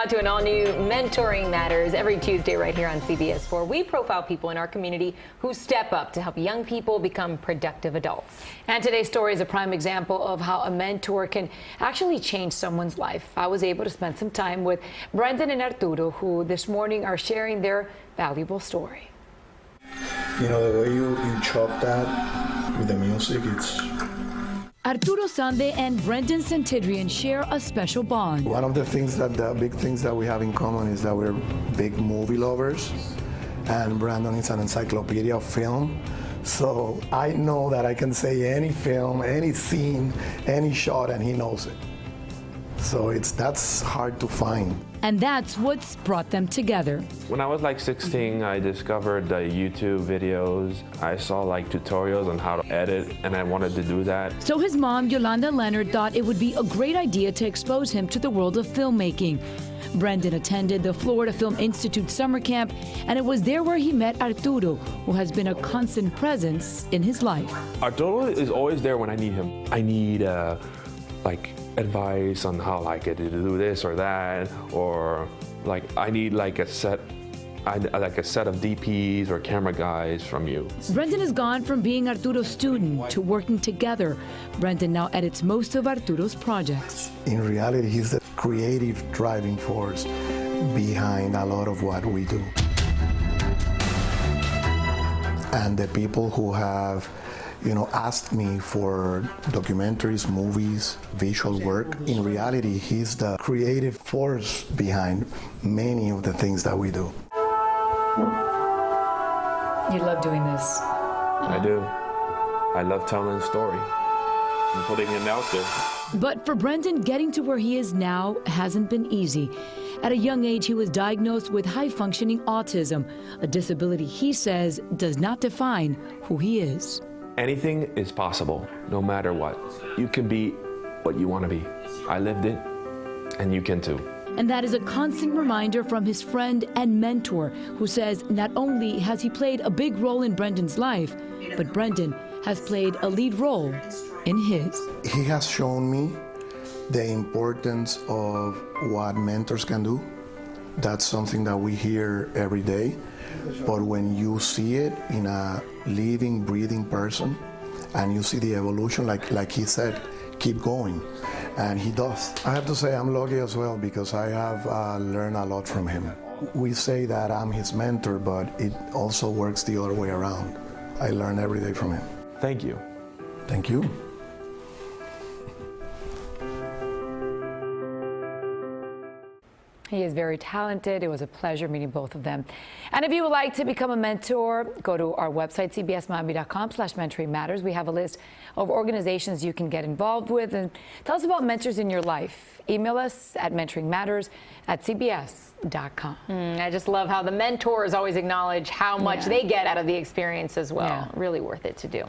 now to an all-new Mentoring Matters every Tuesday right here on CBS 4. We profile people in our community who step up to help young people become productive adults. And today's story is a prime example of how a mentor can actually change someone's life. I was able to spend some time with Brendan and Arturo, who this morning are sharing their valuable story. You know, the way you chop that with the music, it's... Arturo Sande and Brendan Santidrian share a special bond. One of the big things that we have in common is that we're big movie lovers, and Brandon is an encyclopedia of film. So I know that I can say any film, any scene, any shot, and he knows it. So that's hard to find. And that's what's brought them together. When I was like 16, I discovered the YouTube videos. I saw like tutorials on how to edit, and I wanted to do that. So his mom, Yolanda Leonard, thought it would be a great idea to expose him to the world of filmmaking. Brendan attended the Florida Film Institute summer camp, and it was there where he met Arturo, who has been a constant presence in his life. Arturo is always there when I need him. I need like advice on how like to do this or that, or like I need like a set of DPs or camera guys from you. Brendan has gone from being Arturo's student to working together. Brendan now edits most of Arturo's projects. In reality, he's the creative driving force behind a lot of what we do. And the people who have asked me for documentaries, movies, visual work. In reality, he's the creative force behind many of the things that we do. You love doing this. I do. I love telling the story and putting it out there. But for Brendan, getting to where he is now hasn't been easy. At a young age, he was diagnosed with high-functioning autism, a disability he says does not define who he is. Anything is possible, no matter what. You can be what you want to be. I lived it, and you can too. And that is a constant reminder from his friend and mentor, who says not only has he played a big role in Brendan's life, but Brendan has played a lead role in his. He has shown me the importance of what mentors can do. That's something that we hear every day. But when you see it in a living, breathing person, and you see the evolution, like he said, keep going. And he does. I have to say I'm lucky as well, because I have learned a lot from him. We say that I'm his mentor, but it also works the other way around. I learn every day from him. Thank you. Thank you. He is very talented. It was a pleasure meeting both of them. And if you would like to become a mentor, go to our website, cbsmiami.com/mentoring matters. We have a list of organizations you can get involved with. And tell us about mentors in your life. Email us at mentoringmatters@cbs.com. I just love how the mentors always acknowledge how much they get out of the experience as well. Yeah. Really worth it to do.